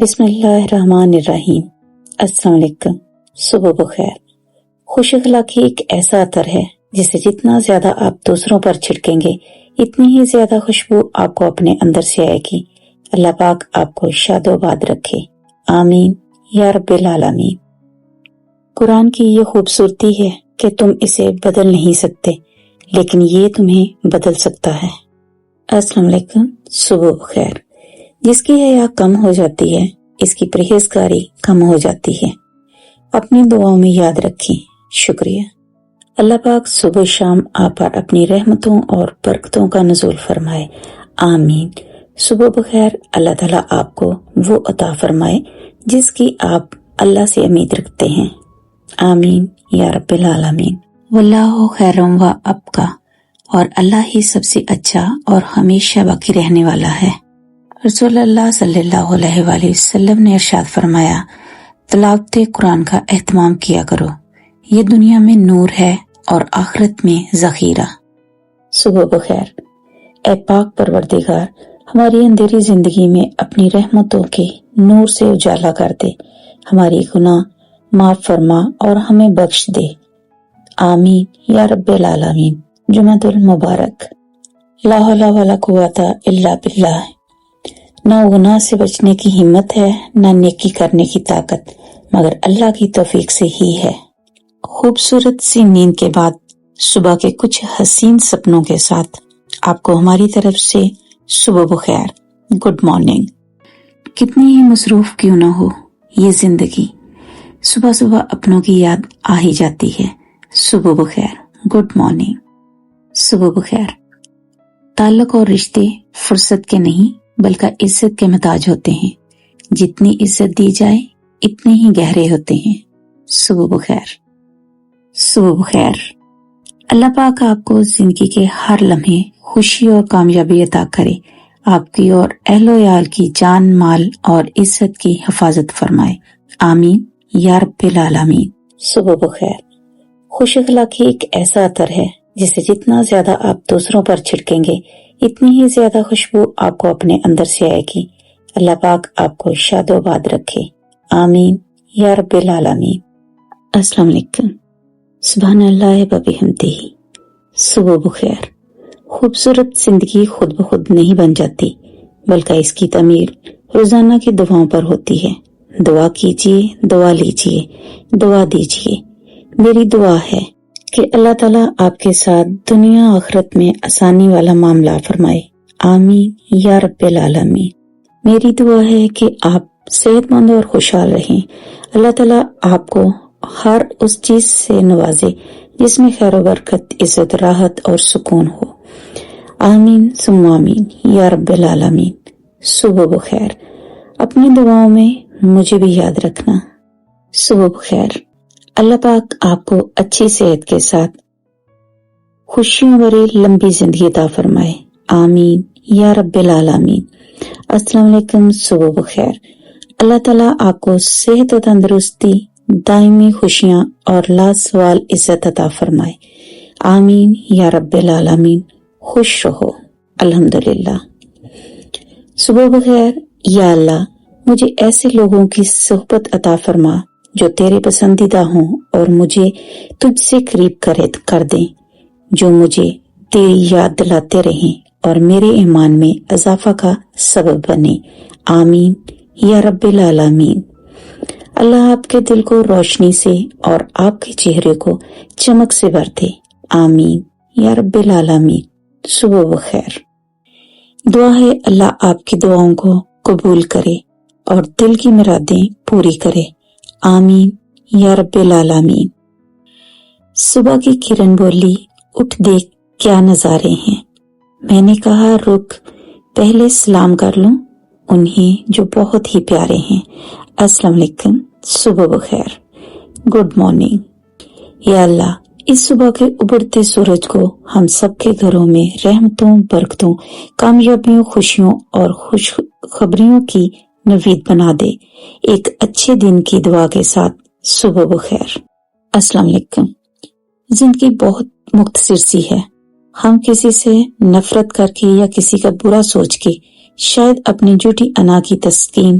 بسم اللہ الرحمن الرحیم۔ السلام علیکم، صبح بخیر۔ خوش اخلاقی ایک ایسا عطر ہے جسے جتنا زیادہ آپ دوسروں پر چھڑکیں گے اتنی ہی زیادہ خوشبو آپ کو اپنے اندر سے آئے گی۔ اللہ پاک آپ کو شاد و آباد رکھے، آمین یا رب العالمین۔ قرآن کی یہ خوبصورتی ہے کہ تم اسے بدل نہیں سکتے، لیکن یہ تمہیں بدل سکتا ہے۔ السلام علیکم، صبح بخیر۔ جس کی حیا کم ہو جاتی ہے اس کی پرہیزگاری کم ہو جاتی ہے۔ اپنی دعاؤں میں یاد رکھیں۔ شکریہ۔ اللہ پاک صبح شام آپ پر اپنی رحمتوں اور برکتوں کا نزول فرمائے، آمین۔ صبح بخیر۔ اللہ تعالیٰ آپ کو وہ عطا فرمائے جس کی آپ اللہ سے امید رکھتے ہیں، آمین یا رب العالمین۔ واللہ خیر و ابقی، اور اللہ ہی سب سے اچھا اور ہمیشہ باقی رہنے والا ہے۔ رسول اللہ صلی اللہ علیہ وآلہ وسلم نے ارشاد فرمایا، تلاوت قرآن کا اہتمام کیا کرو، یہ دنیا میں نور ہے اور آخرت میں ذخیرہ۔ صبح بخیر۔ اے پاک پروردگار، ہماری اندھیری زندگی میں اپنی رحمتوں کے نور سے اجالا کر دے، ہماری گناہ معاف فرما اور ہمیں بخش دے، آمین یا رب العالمین۔ جمعۃ المبارک۔ لا حول ولا قوت الا باللہ۔ نہ گناہ سے بچنے کی ہمت ہے، نہ نیکی کرنے کی طاقت، مگر اللہ کی توفیق سے ہی ہے۔ خوبصورت سی نیند کے بعد صبح کے کچھ حسین سپنوں کے ساتھ آپ کو ہماری طرف سے صبح بخیر، گڈ مارننگ۔ کتنی ہی مصروف کیوں نہ ہو یہ زندگی، صبح صبح اپنوں کی یاد آ ہی جاتی ہے۔ صبح بخیر، گڈ مارننگ۔ صبح بخیر۔ تعلق اور رشتے فرصت کے نہیں بلکہ عزت کے محتاج ہوتے ہیں، جتنی عزت دی جائے اتنے ہی گہرے ہوتے ہیں۔ صبح بخیر۔ صبح بخیر۔ اللہ پاک آپ کو زندگی کے ہر لمحے خوشی اور کامیابی عطا کرے، آپ کی اور اہل و عیال کی جان مال اور عزت کی حفاظت فرمائے، آمین یا رب العالمین۔ صبح بخیر۔ خوش اخلاقی ایک ایسا عطر ہے جسے جتنا زیادہ آپ دوسروں پر چھڑکیں گے اتنی ہی زیادہ خوشبو آپ کو اپنے اندر سے آئے گی۔ اللہ پاک آپ کو شاد و آباد رکھے، آمین یا رب العالمین۔ السلام علیکم۔ سبحان اللہ وبحمدہ۔ صبح بخیر۔ خوبصورت زندگی خود بخود نہیں بن جاتی بلکہ اس کی تعمیر روزانہ کی دعاؤں پر ہوتی ہے۔ دعا کیجیے، دعا لیجیے، دعا دیجیے۔ میری دعا ہے کہ اللہ تعالیٰ آپ کے ساتھ دنیا آخرت میں آسانی والا معاملہ فرمائے، آمین یا رب العالمین۔ میری دعا ہے کہ آپ صحت مند اور خوشحال رہیں۔ اللہ تعالیٰ آپ کو ہر اس چیز سے نوازے جس میں خیر و برکت، عزت، راحت اور سکون ہو، آمین ثم آمین یا رب العالمین۔ صبح بخیر۔ اپنی دعاؤں میں مجھے بھی یاد رکھنا۔ صبح بخیر۔ اللہ پاک آپ کو اچھی صحت کے ساتھ خوشیوں بھری لمبی زندگی عطا فرمائے، آمین یا رب العالمین۔ السلام علیکم، صبح بخیر۔ اللہ تعالیٰ آپ کو صحت و تندرستی، دائمی خوشیاں اور لازوال عزت عطا فرمائے، آمین یا رب العالمین۔ خوش رہو، الحمدللہ۔ صبح بخیر۔ یا اللہ، مجھے ایسے لوگوں کی صحبت عطا فرما جو تیرے پسندیدہ ہوں اور مجھے تجھ سے قریب کر دیں، جو مجھے تیری یاد دلاتے رہیں اور میرے ایمان میں اضافہ کا سبب بنے، آمین یا رب العالمین۔ اللہ آپ کے دل کو روشنی سے اور آپ کے چہرے کو چمک سے بھر دے، آمین یا رب العالمین۔ صبح بخیر۔ دعا ہے اللہ آپ کی دعاؤں کو قبول کرے اور دل کی مرادیں پوری کرے، آمین یا رب العالمین۔ صبح کی کرن بولی، اٹھ دیکھ کیا نظارے ہیں۔ میں نے کہا رک، پہلے سلام کر لوں انہیں جو بہت ہی پیارے ہیں۔ السلام علیکم، صبح بخیر، گڈ مارننگ۔ یا اللہ، اس صبح کے ابھرتے سورج کو ہم سب کے گھروں میں رحمتوں، برکتوں، کامیابیوں، خوشیوں اور خوشخبریوں کی نوید بنا دے۔ ایک اچھے دن کی دعا کے ساتھ صبح بخیر۔ السلام علیکم۔ زندگی بہت مختصر سی ہے، ہم کسی سے نفرت کر کے یا کسی کا برا سوچ کے شاید اپنی جھوٹی انا کی تسکین